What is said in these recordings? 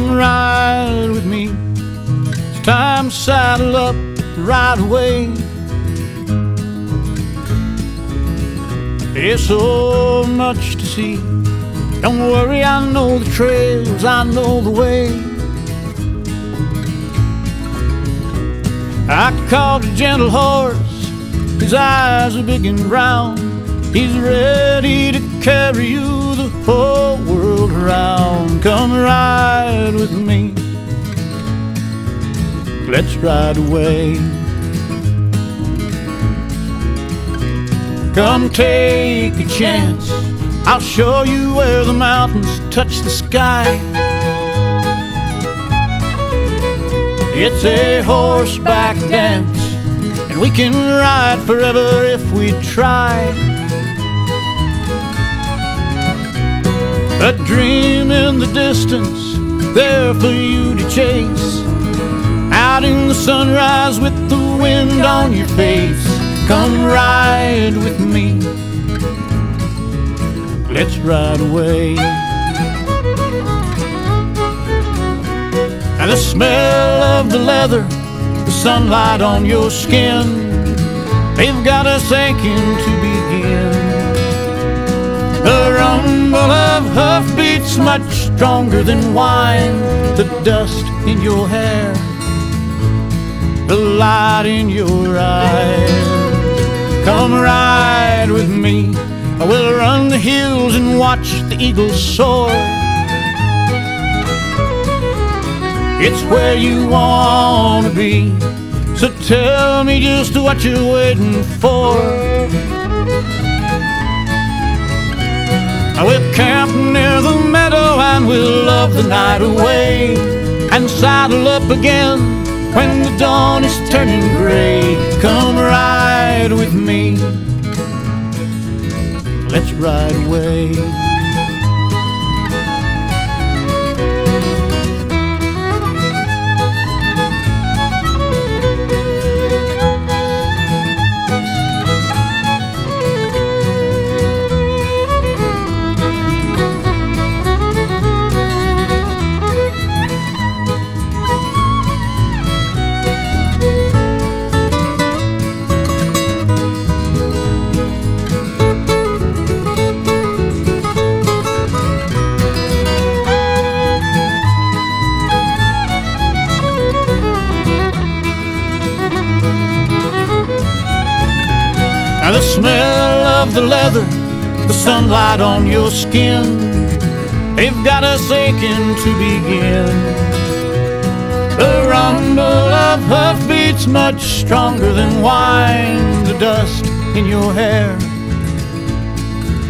come ride with me. It's time to saddle up, ride away. There's so much to see. Don't worry, I know the trails, I know the way. I called a gentle horse, his eyes are big and round. He's ready to carry you the whole world around. Come ride with me, let's ride away. Come take a chance, I'll show you where the mountains touch the sky. It's a horseback dance, and we can ride forever if we try. A dream in the distance, there for you to chase. Out in the sunrise with the wind on your face. Come ride with me, let's ride away. And the smell of the leather, the sunlight on your skin, they've got us aching to begin. The rumble of hoofbeats much stronger than wine. The dust in your hair, the light in your eyes. Come ride with me, we'll run the hills and watch the eagles soar. It's where you want to be, so tell me just what you're waiting for. We'll camp near the meadow and we'll love the night away, and saddle up again when the dawn is turning gray. Come ride with me, let's ride away. The smell of the leather, the sunlight on your skin, they've got us aching to begin. The rumble of hoofbeats much stronger than wine. The dust in your hair,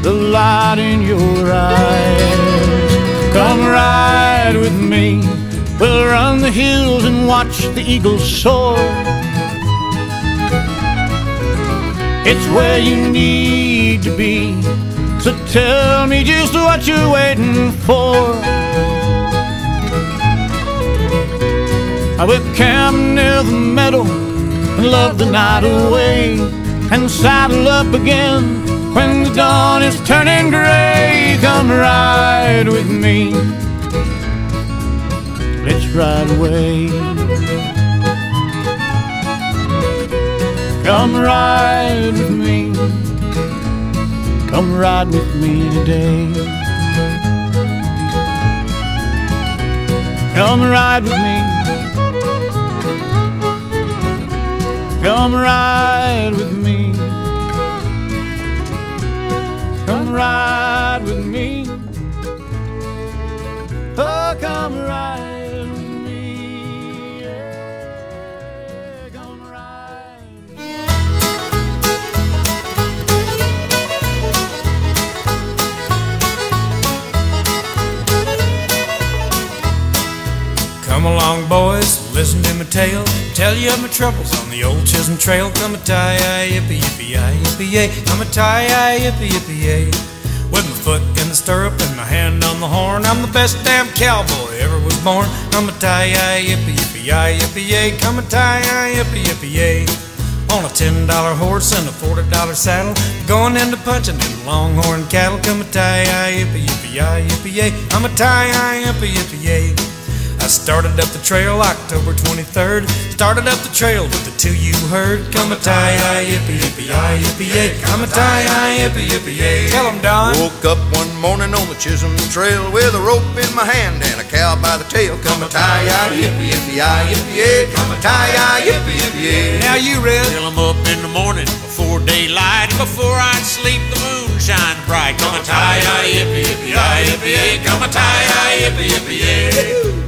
the light in your eyes. Come ride with me, we'll run the hills and watch the eagles soar. It's where you need to be, so tell me just what you're waiting for. I will camp near the meadow and love the night away, and saddle up again when the dawn is turning gray. Come ride with me, let's ride away. Come ride with me, come ride with me today. Come ride with me, come ride with me, come ride with me, oh come ride with me, yeah, come ride. Come along, boys, listen to my tale. Tell you of my troubles on the old Chisholm Trail. Come a tie-yi, yippee-yippee-yi, yippee-yay. Come a tie-yi, yippee-yippee-yay. With my foot in the stirrup and my hand on the horn, I'm the best damn cowboy ever was born. Come a tie-yi, yippee-yippee-yi, yippee-yay. Come a tie-yi, yippee-yippee-yay. On a $10 horse and a $40 saddle, going into punching in longhorn cattle. Come a tie-yi, yippee-yippee-yi, yippee-yay. I'm a tie-yi, yippee-yippee-yay. I started up the trail October 23rd. Started up the trail with the two you heard. Come-a-tie-yi, yippee-yippee-yi, yippee-yay. Come-a-tie-yi, yippee-yippee-yay. Tell 'em, Don. Woke up one morning on the Chisholm Trail with a rope in my hand and a cow by the tail. Come-a-tie-yi, yippee-yippee-yi, yippee-yay. Come-a-tie-yi, yippee-yippee-yay. Now you, Red. Till I'm up in the morning before daylight, and before I'd sleep the moon shine bright. Come-a-tie-yi, yippee-yippee-yi, yippee-yay. Come-a-tie-yi, yippee-yippee-yay.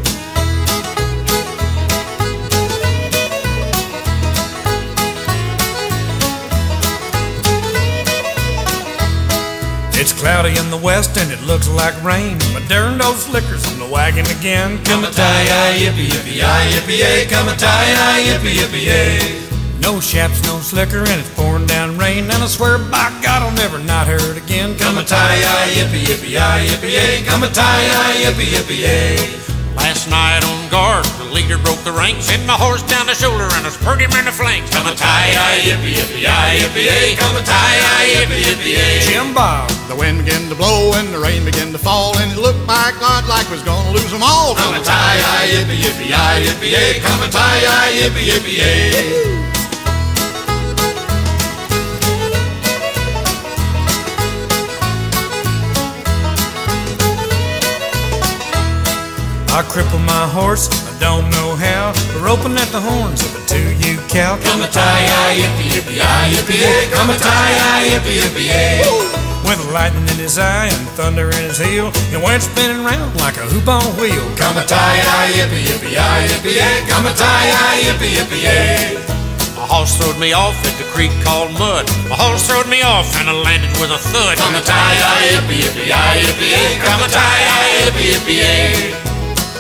It's cloudy in the west and it looks like rain, but darn those slickers on the wagon again. Come-a-tie-yi, yippee-yippee-yi, yippee-yay. Come-a-tie-yi, yippee-yippee-yay. No shaps, no slicker, and it's pouring down rain, and I swear by God I'll never not hear it again. Come-a-tie-yi, yippee-yippee-yi, yippee-yay. Come-a-tie-yi, yippee-yippee-yay. Last night on guard, the leader broke the ranks, hit my horse down the shoulder and I spurred him in the flanks. Come-a-tie-yi, yippee-yippee-yi, yippee-yay. Come-a-tie-yi, yippee-yippee-yay. Jim Bob. The wind began to blow and the rain began to fall, and it looked by God like we was gonna lose them all. Come-a-tie-yi, yippee-yippee-yi, yippee-yay. Come-a-tie-yi, yippee-yippee-yay. I crippled my horse, I don't know how, roping at the horns of a 2U cow. Come-a-tie-yi, yippee-yippee-yi, yippee-yay. Come-a-tie-yi, yippee-yippee-yay. With lightning in his eye and thunder in his heel, he went spinning round like a hoop on a wheel. Come-a-tie-yi, yippee-yippee-yi, yippee-yay. Come-a-tie-yi, yippee-yippee-yay. My horse throwed me off at the creek called Mud. My horse throwed me off and I landed with a thud. Come-a-tie-yi, yippee-yippee-yi, yippee-yay. Come-a-tie-yi, yippee-yippee-yay.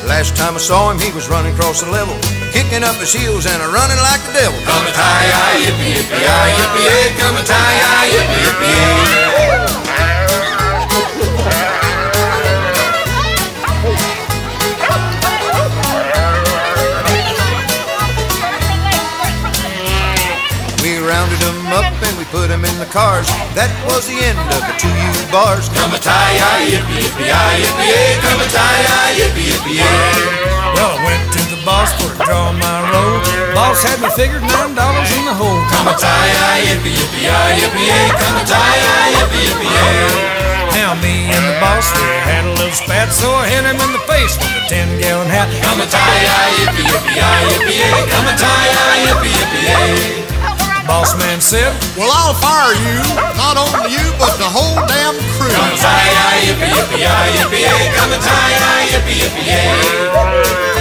Last time I saw him, he was running across the level, kicking up his heels and a-running like the devil. Come-a-tie-yi, yippee-yippee-yi, yippee-yay. Come-a-tie-yi, yippee-yippee-yay. We rounded him up and we put him in the cars. That was the end of the 2U bars. Come-a-tie-yi, yippee-yippee-yi, yippee-yay. Come-a-tie-yi, yippee-yippee-yay. Well, I went to the boss for to draw my roll. Boss had me figured $9 in the hole. Come-a-tie-yi, yippee-yippee-yi, yippee-yay. Come-a-tie-yi, yippee-yippee-yay. Now me and the boss, we had a little spat, so I hit him in the face with a 10-gallon hat. Come-a-tie-yi, yippee-yippee-yi, yippee-yay. Come-a-tie-yi, yippee-yippee-yay. Boss man said, Well, I'll fire you, not only you, but the whole damn crew. Come-a-tie-yi, yippee-yippee-yi, yippee-yay. Come-a-tie-yi, yippee-yippee-yay.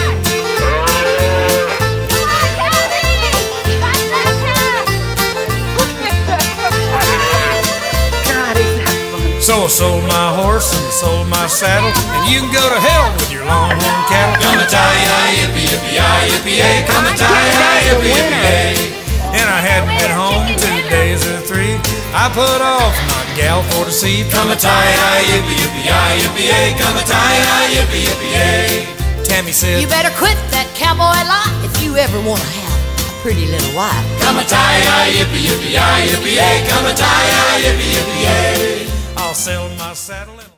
so I sold my horse and sold my saddle, and you can go to hell with your longhorn cattle. Come-a-tie-yi, yippee-yippee-yi, yippee-yay. Come-a-tie-yi, yippee-yippee-yay. And I hadn't been home 2 days or 3. I put off my gal for to see. Come-a-tie-yi, yippee-yippee-yi, yippee-yay. Come-a-tie-yi, yippee-yippee-yay. Tammy said, You better quit that cowboy life if you ever want to have a pretty little wife. Come-a-tie-yi, yippee-yippee-yi, yippee-yay. Come-a-tie-yi, yippee-yippee-yay. I'll sell my saddle and